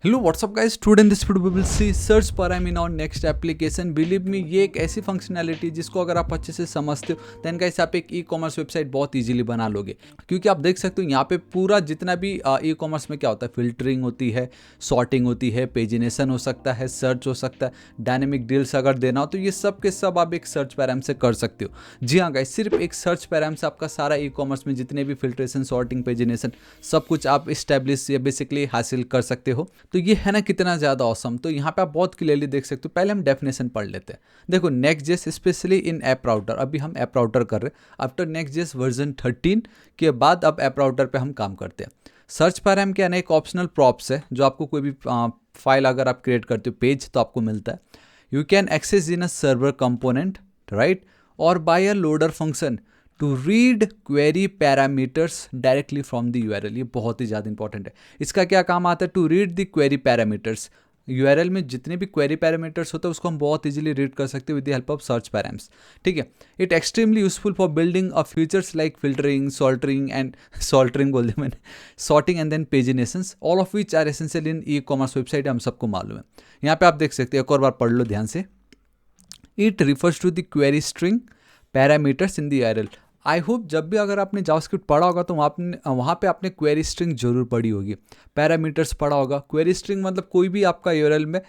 Hello what's up guys, today in this video we will see search param in our Next application. Believe me, ये एक ऐसी functionality जिसको अगर आप अच्छे से समझते हो देन गाइस आप एक ई कॉमर्स वेबसाइट बहुत इजीली बना लोगे। क्योंकि आप देख सकते हो यहाँ पे पूरा जितना भी ई कॉमर्स में क्या होता है, फिल्टरिंग होती है, सॉर्टिंग होती है, पेजिनेशन हो सकता है, सर्च हो सकता है, डायनेमिक डील्स अगर देना हो तो ये सब के सब आप एक सर्च पैराम से कर सकते हो। जी हाँ गाइस, सिर्फ एक सर्च पैराम से आपका सारा ई कॉमर्स में जितने भी फिल्ट्रेशन, सॉर्टिंग, पेजिनेशन सब कुछ आप इस्टेब्लिश या बेसिकली हासिल कर सकते हो। तो ये है ना कितना ज़्यादा ऑसम। तो यहाँ पे आप बहुत क्लियरली देख सकते हो। पहले हम डेफिनेशन पढ़ लेते हैं। देखो, नेक्स्ट जेस स्पेशली इन ऐप राउटर, अभी हम ऐप राउटर कर रहे हैं। आफ्टर नेक्स्ट जेस वर्जन 13 के बाद अब ऐप राउटर पे हम काम करते हैं। सर्च पैराम के अनेक ऑप्शनल प्रॉप्स है जो आपको कोई भी फाइल अगर आप क्रिएट करते हो, पेज, तो आपको मिलता है। You can access in a server component, right, और by a loader function to read query parameters directly from the URL. ये बहुत ही ज़्यादा इंपॉर्टेंट है। इसका क्या काम आता है? To read the query parameters. URL में जितने भी क्वेरी पैरामीटर्स होते हैं उसको हम बहुत इजीली रीड कर सकते हैं with the help of search params. ठीक है, it extremely useful for building a features like filtering, saltering and saltering बोल दिया मैंने, sorting and then paginations, all of which are essential in e commerce website. हम सबको मालूम है। यहाँ पे आप देख सकते हैं, एक और बार पढ़ लो ध्यान से। It refers to the query string parameters in the URL. I hope जब भी अगर आपने जावास्क्रिप्ट पढ़ा होगा तो वहाँ पे आपने क्वेरी स्ट्रिंग जरूर पढ़ी होगी, पैरामीटर्स पढ़ा होगा। क्वेरी स्ट्रिंग मतलब कोई भी आपका यूआरएल में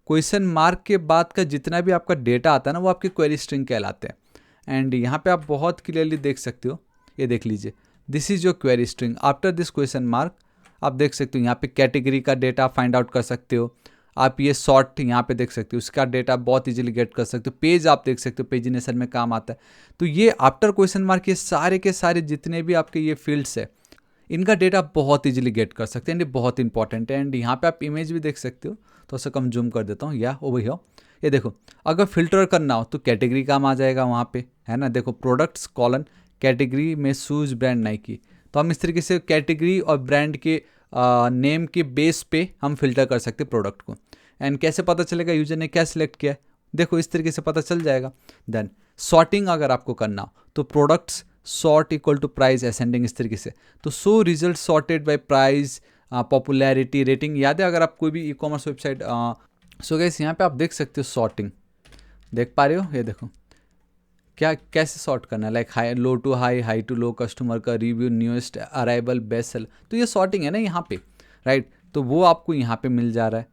क्वेश्चन मार्क के बाद का जितना भी आपका डेटा आता है ना, वो आपके क्वेरी स्ट्रिंग कहलाते हैं। एंड यहाँ पे आप बहुत क्लियरली देख सकते हो, ये देख लीजिए, this is your query string after this question mark. आप देख सकते हो यहाँ पे कैटेगरी का डेटा फाइंड आउट कर सकते हो। आप ये सॉर्ट यहाँ पे देख सकते हो, उसका डेटा बहुत इजीली गेट कर सकते हो। पेज आप देख सकते हो, पेजिनेशन में काम आता है। तो ये आफ्टर क्वेश्चन मार्क, ये सारे के सारे जितने भी आपके ये फील्ड्स है, इनका डेटा बहुत इजीली गेट कर सकते हैं। एंड ये बहुत इंपॉर्टेंट है। एंड यहाँ पे आप इमेज भी देख सकते हो, तो उससे कम जूम कर देता हूँ, या ओवर हियर। ये देखो, अगर फिल्टर करना हो तो कैटेगरी काम आ जाएगा वहाँ पे, है ना। देखो, प्रोडक्ट्स कॉलन कैटेगरी में शूज़ ब्रांड नाइकी। तो हम इस तरीके से कैटेगरी और ब्रांड के नेम के बेस पे हम फिल्टर कर सकते हैं प्रोडक्ट को। एंड कैसे पता चलेगा यूजर ने क्या सिलेक्ट किया है? देखो, इस तरीके से पता चल जाएगा। देन सॉर्टिंग अगर आपको करना हो तो products sort equal to price ascending, इस तरीके से। तो so result sorted by price, popularity, rating. याद है अगर आप कोई भी e commerce website, so guys यहाँ पे आप देख सकते हो सॉर्टिंग, देख पा रहे हो? ये देखो क्या कैसे सॉर्ट करना है, like high, low to high, high to low, customer का review, newest arrival, best sale. तो ये सॉर्टिंग है ना यहाँ पे, राइट। तो वो आपको यहाँ पे मिल जा रहा है।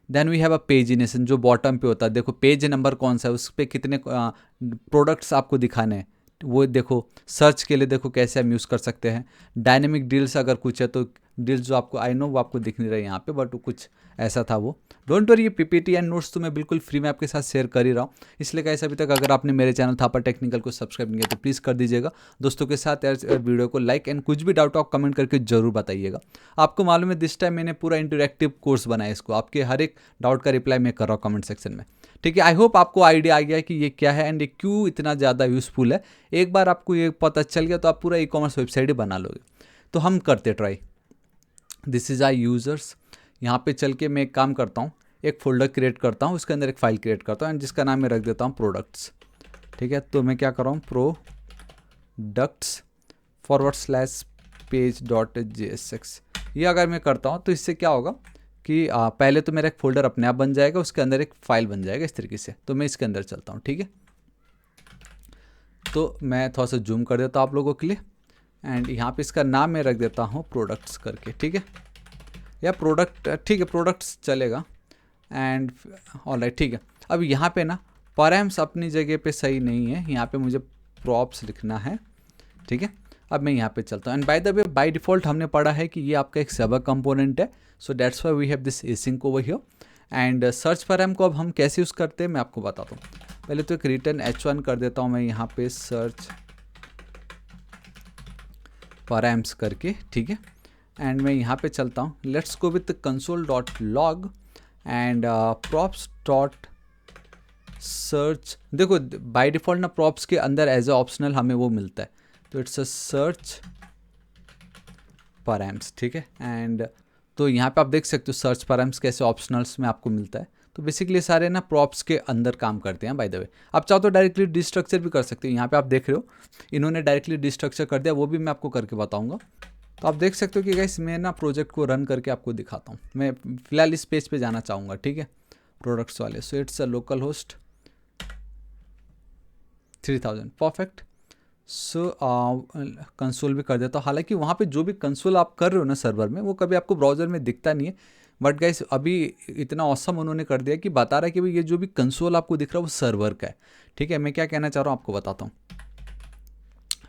Then we have a pagination जो बॉटम पे होता है। देखो, पेज नंबर कौन सा है, उस पर कितने प्रोडक्ट्स आपको दिखाने हैं, वो देखो। सर्च के लिए देखो कैसे हम यूज़ कर सकते हैं। डायनेमिक डील्स अगर कुछ है तो डील्स जो आपको, आई नो वो आपको दिख नहीं रहा है यहाँ पे, बट कुछ ऐसा था वो। डोंट वरी, ये पीपीटी एंड नोट्स तो मैं बिल्कुल फ्री में आपके साथ शेयर कर ही रहा हूँ। इसलिए गाइस, अभी तक अगर आपने मेरे चैनल थापर टेक्निकल को सब्सक्राइब नहीं किया तो प्लीज़ कर दीजिएगा। दोस्तों के साथ यार वीडियो को लाइक, एंड कुछ भी डाउट आप कमेंट करके जरूर बताइएगा। आपको मालूम है दिस टाइम मैंने पूरा इंटरेक्टिव कोर्स बनाया इसको, आपके हर एक डाउट का रिप्लाई मैं कर रहा हूँ कमेंट सेक्शन में। ठीक है, आई होप आपको आइडिया आ गया कि ये क्या है एंड ये क्यों इतना ज़्यादा यूज़फुल है। एक बार आपको ये पता चल गया तो आप पूरा ई कॉमर्स वेबसाइट ही बना लोगे। तो हम करते try. This is I users. यहाँ पे चल के मैं एक काम करता हूँ, एक फोल्डर क्रिएट करता हूँ, उसके अंदर एक फाइल क्रिएट करता हूँ एंड जिसका नाम मैं रख देता हूँ प्रोडक्ट्स। ठीक है, तो मैं क्या कर रहा हूँ, प्रोडक्ट्स /page.jsx। ये अगर मैं करता हूँ तो इससे क्या होगा कि पहले तो मेरा एक फोल्डर अपने आप बन जाएगा, उसके अंदर एक फाइल बन जाएगा इस तरीके से। तो मैं इसके अंदर चलता हूँ, ठीक है। तो मैं थोड़ा सा जूम कर देता हूँ आप लोगों के लिए। एंड यहाँ पे इसका नाम मैं रख देता हूँ प्रोडक्ट्स करके, ठीक है, या प्रोडक्ट, ठीक है, प्रोडक्ट्स चलेगा। एंड ऑलराइट, ठीक है। अब यहाँ पे ना पैराम्स अपनी जगह पे सही नहीं है, यहाँ पे मुझे प्रॉप्स लिखना है, ठीक है। अब मैं यहाँ पे चलता हूँ। And by the way, by default हमने पढ़ा है कि ये आपका एक सर्वर कंपोनेंट है, so that's why we have this async over here. And search param को अब हम कैसे यूज़ करते हैं मैं आपको बताता हूँ। पहले तो एक रिटर्न h1 कर देता हूँ मैं यहाँ पे, सर्च पैराम्स करके, ठीक है। एंड मैं यहाँ पे चलता हूँ, let's go with console.log and props dot search. देखो, बाय डिफ़ॉल्ट ना प्रॉप्स के अंदर एज ए ऑप्शनल हमें वो मिलता है, तो इट्स अ सर्च पैराम्स, ठीक है। एंड तो यहाँ पे आप देख सकते हो सर्च पैराम्स कैसे ऑप्शनल्स में आपको मिलता है। तो बेसिकली सारे ना प्रॉप्स के अंदर काम करते हैं। बाय द वे, आप चाहो तो डायरेक्टली डिस्ट्रक्चर भी कर सकते हो। यहाँ पे आप देख रहे हो इन्होंने डायरेक्टली डिस्ट्रक्चर कर दिया, वो भी मैं आपको करके बताऊँगा। तो आप देख सकते हो कि गाइस मैं ना प्रोजेक्ट को रन करके आपको दिखाता हूँ। मैं फिलहाल इस पेज पे जाना चाहूँगा, ठीक है, प्रोडक्ट्स वाले। So it's a local host 3000, perfect. So console भी कर देता हूँ। हालांकि वहाँ पे जो भी कंसोल आप कर रहे हो ना सर्वर में, वो कभी आपको ब्राउज़र में दिखता नहीं है, बट गाइस अभी इतना औसम उन्होंने कर दिया कि बता रहा है कि भाई ये जो भी कंसोल आपको दिख रहा है वो सर्वर का है, ठीक है। मैं क्या कहना चाह रहा हूँ आपको बताता हूँ।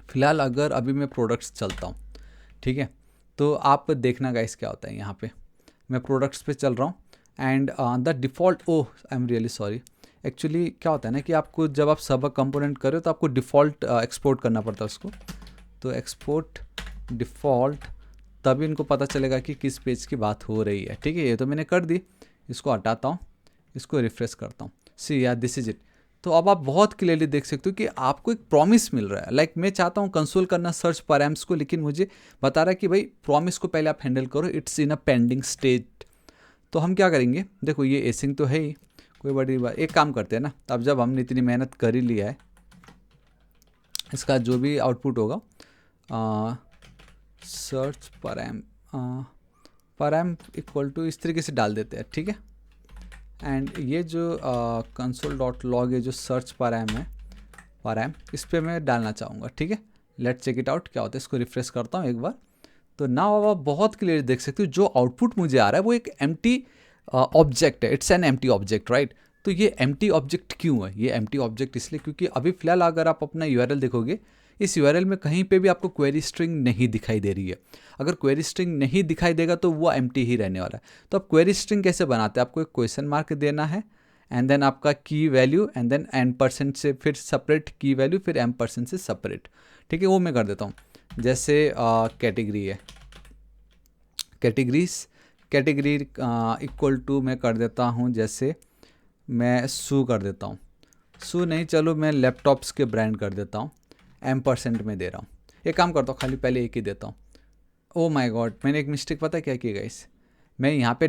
फिलहाल अगर अभी मैं प्रोडक्ट्स चलता हूँ, ठीक है, तो आप देखना गाइस क्या होता है। यहाँ पे मैं प्रोडक्ट्स पे चल रहा हूँ and the default, oh I am really sorry, actually क्या होता है ना कि आपको जब आप सब कंपोनेंट करो तो आपको डिफ़ॉल्ट एक्सपोर्ट करना पड़ता है उसको। तो एक्सपोर्ट डिफ़ॉल्ट, तभी इनको पता चलेगा कि किस पेज की बात हो रही है, ठीक है। ये तो मैंने कर दी, इसको हटाता हूँ, इसको रिफ्रेश करता हूँ। सी या दिस इज इट। तो अब आप बहुत क्लियरली देख सकते हो कि आपको एक प्रॉमिस मिल रहा है। लाइक मैं चाहता हूँ कंसोल करना सर्च पैराम्स को, लेकिन मुझे बता रहा है कि भाई प्रॉमिस को पहले आप हैंडल करो, it's in a pending state. तो हम क्या करेंगे, देखो ये एसिंग तो है ही, कोई बड़ी बात, एक काम करते हैं ना, अब जब हमने इतनी मेहनत कर ही लिया है, इसका जो भी आउटपुट होगा सर्च परैम इक्वल टू इस तरीके से डाल देते हैं, ठीक है। एंड ये जो कंसोल डॉट लॉग ये जो सर्च परैम है, परैम, इस पर मैं डालना चाहूँगा, ठीक है। लेट्स चेक इट आउट क्या होता है। इसको रिफ्रेश करता हूँ एक बार, तो नाउ अब आप बहुत क्लियर देख सकते हो जो आउटपुट मुझे आ रहा है वो एक एम्प्टी ऑब्जेक्ट है। It's an empty object, right. तो ये एम्प्टी ऑब्जेक्ट क्यों है? ये एम्प्टी ऑब्जेक्ट इसलिए क्योंकि अभी फिलहाल अगर आप अपना यूआरएल देखोगे, इस यूआरएल में कहीं पे भी आपको क्वेरी स्ट्रिंग नहीं दिखाई दे रही है। अगर क्वेरी स्ट्रिंग नहीं दिखाई देगा तो वो एम्प्टी ही रहने वाला है। तो आप क्वेरी स्ट्रिंग कैसे बनाते हैं? आपको एक क्वेश्चन मार्क देना है एंड देन आपका की वैल्यू एंड देन n% से फिर सेपरेट की वैल्यू, फिर m% से सेपरेट, ठीक है। वो मैं कर देता हूँ। जैसे कैटेगरी है, कैटेगरी इक्वल टू मैं कर देता हूँ, जैसे मैं शू कर देता हूँ, शू नहीं, चलो मैं लैपटॉप्स के ब्रांड कर देता हूँ, m% में दे रहा हूँ। एक काम करता हूँ, खाली पहले एक ही देता हूँ। ओ माय गॉड, मैंने एक मिस्टेक पता क्या की गाइस, मैं यहाँ पे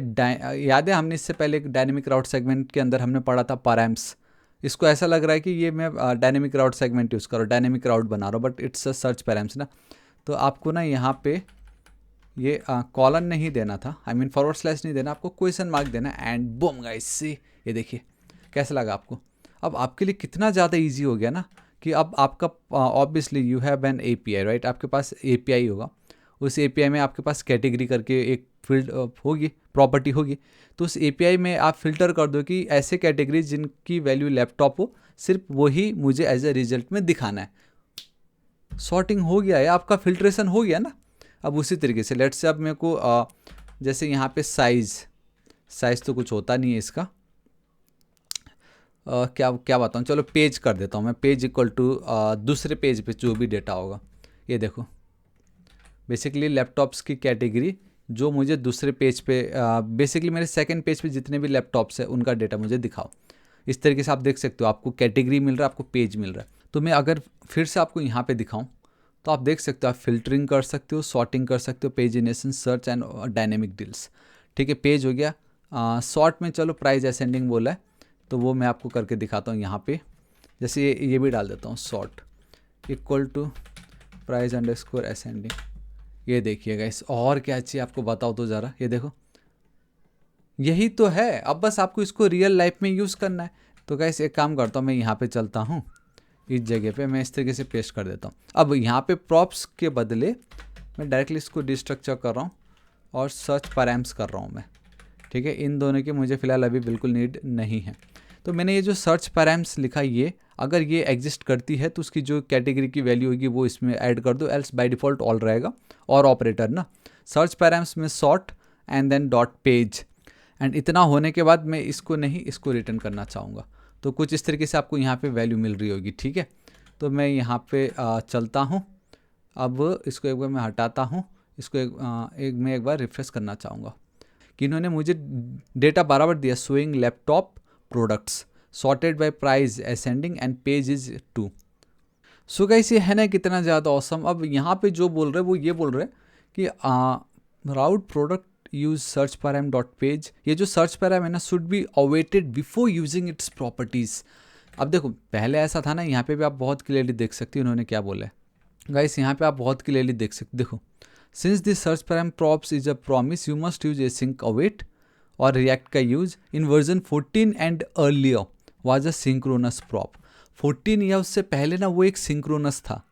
याद है हमने इससे पहले एक डायनेमिक राउट सेगमेंट के अंदर हमने पढ़ा था पैराम्स। इसको ऐसा लग रहा है कि ये मैं डायनेमिक राउट सेगमेंट यूज़ कर रहा हूँ, डायनेमिक राउट बना रहा हूँ, but it's a search params ना। तो आपको ना यहाँ पे ये कॉलन नहीं देना था, आई मीन फॉरवर्ड स्लैश नहीं देना, आपको क्वेश्चन मार्क देना एंड बूम गाइस, सी ये देखिए कैसा लगा आपको। अब आपके लिए कितना ज़्यादा इजी हो गया ना कि अब आपका obviously you have an API, right. आपके पास एपीआई होगा, उस एपीआई में आपके पास कैटेगरी करके एक फील्ड होगी, प्रॉपर्टी होगी। तो उस एपीआई में आप फिल्टर कर दो कि ऐसे कैटेगरी जिनकी वैल्यू लैपटॉप हो, सिर्फ वही मुझे एज ए रिजल्ट में दिखाना है। सॉर्टिंग हो गया है, आपका फिल्ट्रेशन हो गया ना। अब उसी तरीके से लेट्स से अब मेरे को जैसे यहाँ पे साइज़ तो कुछ होता नहीं है इसका, क्या क्या बताऊँ, चलो पेज कर देता हूँ मैं, पेज इक्वल टू दूसरे पेज पे जो भी डेटा होगा, ये देखो बेसिकली लैपटॉप्स की कैटेगरी जो मुझे दूसरे पेज पे बेसिकली मेरे सेकंड पेज पे जितने भी लैपटॉप्स है उनका डेटा मुझे दिखाओ। इस तरीके से आप देख सकते हो, आपको कैटेगरी मिल रहा है, आपको पेज मिल रहा है। तो मैं अगर फिर से आपको यहाँ पे दिखाऊं तो आप देख सकते हो, आप फिल्टरिंग कर सकते हो, सॉर्टिंग कर सकते हो, pagination, search and dynamic deals, ठीक है। पेज हो गया, सॉर्ट में चलो प्राइस असेंडिंग बोला है तो वो मैं आपको करके दिखाता हूँ यहाँ पे। जैसे ये भी डाल देता हूँ, sort equal to price underscore ascending, ये देखिए गाइस। और क्या चाहिए आपको बताओ तो ज़रा, ये देखो यही तो है। अब बस आपको इसको रियल लाइफ में यूज़ करना है। तो गाइस एक काम करता हूँ, मैं यहाँ पे चलता हूँ, इस जगह पे मैं इस तरीके से पेस्ट कर देता हूँ। अब यहाँ पे प्रॉप्स के बदले मैं डायरेक्टली इसको डिस्ट्रक्चर कर रहा हूँ और सर्च पैराम्स कर रहा हूँ मैं, ठीक है। इन दोनों की मुझे फ़िलहाल अभी बिल्कुल नीड नहीं है। तो मैंने ये जो सर्च पैराम्स लिखा, ये अगर ये एग्जिस्ट करती है तो उसकी जो कैटेगरी की वैल्यू होगी वो इसमें ऐड कर दो, एल्स बाय डिफ़ॉल्ट ऑल रहेगा। और ऑपरेटर ना, सर्च पैराम्स में sort and then dot page, and इतना होने के बाद मैं इसको नहीं, इसको रिटर्न करना चाहूँगा। तो कुछ इस तरीके से आपको यहाँ पे वैल्यू मिल रही होगी, ठीक है। तो मैं यहाँ पे चलता हूँ, अब इसको एक बार मैं हटाता हूँ, इसको मैं एक बार रिफ्रेश करना चाहूँगा कि इन्होंने मुझे डेटा बराबर दिया, showing laptop products sorted by price ascending and page is 2। So guys ये है ना कितना ज़्यादा ऑसम। अब यहाँ पे जो बोल रहे हैं वो ये बोल रहे हैं कि route product use search param dot page, ये जो सर्च पैराम है ना should be awaited before using its properties. अब देखो पहले ऐसा था ना, यहाँ पे भी आप बहुत क्लियरली देख सकते हो इन्होंने क्या बोला है गाइस। यहाँ पे आप बहुत क्लियरली देख सकते, देखो since this search params props is a promise, you must use async await और रिएक्ट का use in version 14 and earlier was a synchronous prop. 14 या उससे पहले ना वो एक सिंक्रोनस था,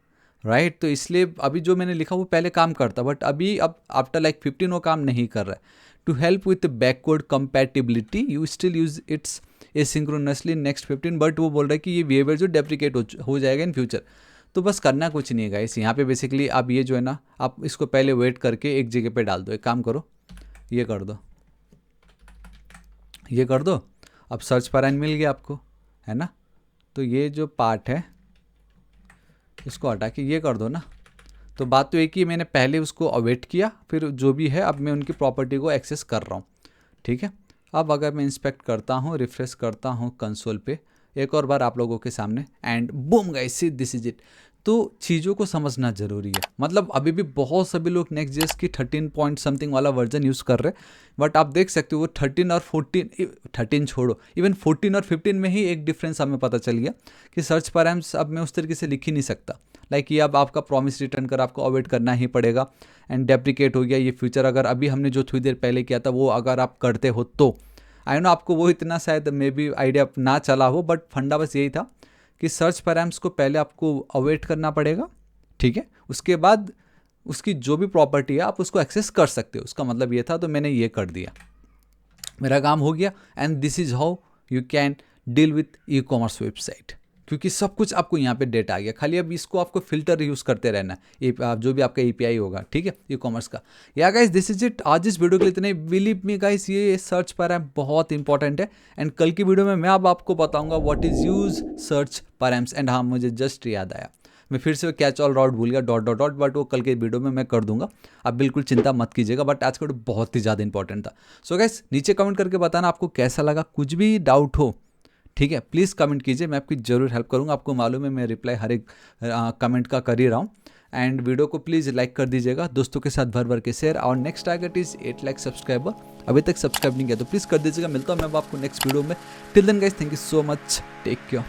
राइट तो इसलिए अभी जो मैंने लिखा वो पहले काम करता, बट अभी अब आफ्टर लाइक 15 वो काम नहीं कर रहा है। To help with backward compatibility you still use its asynchronously next 15, but वो बोल रहा है कि ये बिहेवियर जो डेप्रिकेट हो जाएगा इन फ्यूचर। तो बस करना कुछ नहीं है गाइस, यहाँ पे बेसिकली आप ये जो है ना, आप इसको पहले वेट करके एक जगह पे डाल दो। एक काम करो, ये कर दो, ये कर दो। अब सर्च पैराइन मिल गया आपको, है ना। तो ये जो पार्ट है इसको हटा के ये कर दो ना। तो बात तो एक ही, मैंने पहले उसको अवेट किया, फिर जो भी है अब मैं उनकी प्रॉपर्टी को एक्सेस कर रहा हूँ, ठीक है। अब अगर मैं इंस्पेक्ट करता हूँ, रिफ्रेश करता हूँ कंसोल पे एक और बार आप लोगों के सामने, and boom guys this is it. तो चीज़ों को समझना ज़रूरी है। मतलब अभी भी बहुत सभी लोग नेक्स्ट जेस की 13 पॉइंट समथिंग वाला वर्जन यूज़ कर रहे हैं, बट आप देख सकते हो वो 13 और 14, 13 छोड़ो, इवन 14 और 15 में ही एक डिफरेंस हमें पता चल गया कि सर्च पैराम्स अब मैं उस तरीके से लिख ही नहीं सकता। लाइक ये अब आपका प्रॉमिस रिटर्न कर आपको अवॉइड करना ही पड़ेगा, एंड डेप्रिकेट हो गया ये फ्यूचर। अगर अभी हमने जो थोड़ी देर पहले किया था वो अगर आप करते हो तो आई नो आपको वो इतना शायद मे बी आइडिया ना चला हो, बट फंडा बस यही था कि सर्च पैराम्स को पहले आपको अवॉइड करना पड़ेगा, ठीक है। उसके बाद उसकी जो भी प्रॉपर्टी है आप उसको एक्सेस कर सकते हो, उसका मतलब ये था। तो मैंने ये कर दिया, मेरा काम हो गया। And this is how you can deal with e commerce website, क्योंकि सब कुछ आपको यहाँ पे डेटा आ गया। खाली अब इसको आपको फिल्टर यूज़ करते रहना है, जो भी आपका एपीआई होगा, ठीक है, ई कॉमर्स का। या गाइस दिस इज इट, आज इस वीडियो के लिए इतने। बिलीव मी गाइस ये सर्च पैराम बहुत इंपॉर्टेंट है, एंड कल की वीडियो में मैं अब आपको बताऊंगा what is use search params. And हाँ, मुझे जस्ट याद आया, मैं फिर से कैच ऑल राउट भूल गया, डॉट डॉट डॉट, बट वो कल के वीडियो में मैं कर दूंगा, आप बिल्कुल चिंता मत कीजिएगा। बट आज का वीडियो बहुत ही ज़्यादा इंपॉर्टेंट था। सो गाइस नीचे कमेंट करके बताना आपको कैसा लगा, कुछ भी डाउट हो, ठीक है, प्लीज़ कमेंट कीजिए, मैं आपकी ज़रूर हेल्प करूंगा। आपको मालूम है मैं रिप्लाई हर एक कमेंट का कर ही रहा हूँ। एंड वीडियो को प्लीज़ लाइक कर दीजिएगा, दोस्तों के साथ भर भर के शेयर। और next target is 8 lakh subscriber, अभी तक सब्सक्राइब नहीं किया तो प्लीज़ कर दीजिएगा। मिलता हूँ मैं आपको नेक्स्ट वीडियो में। Till then guys, thank you so much, take care.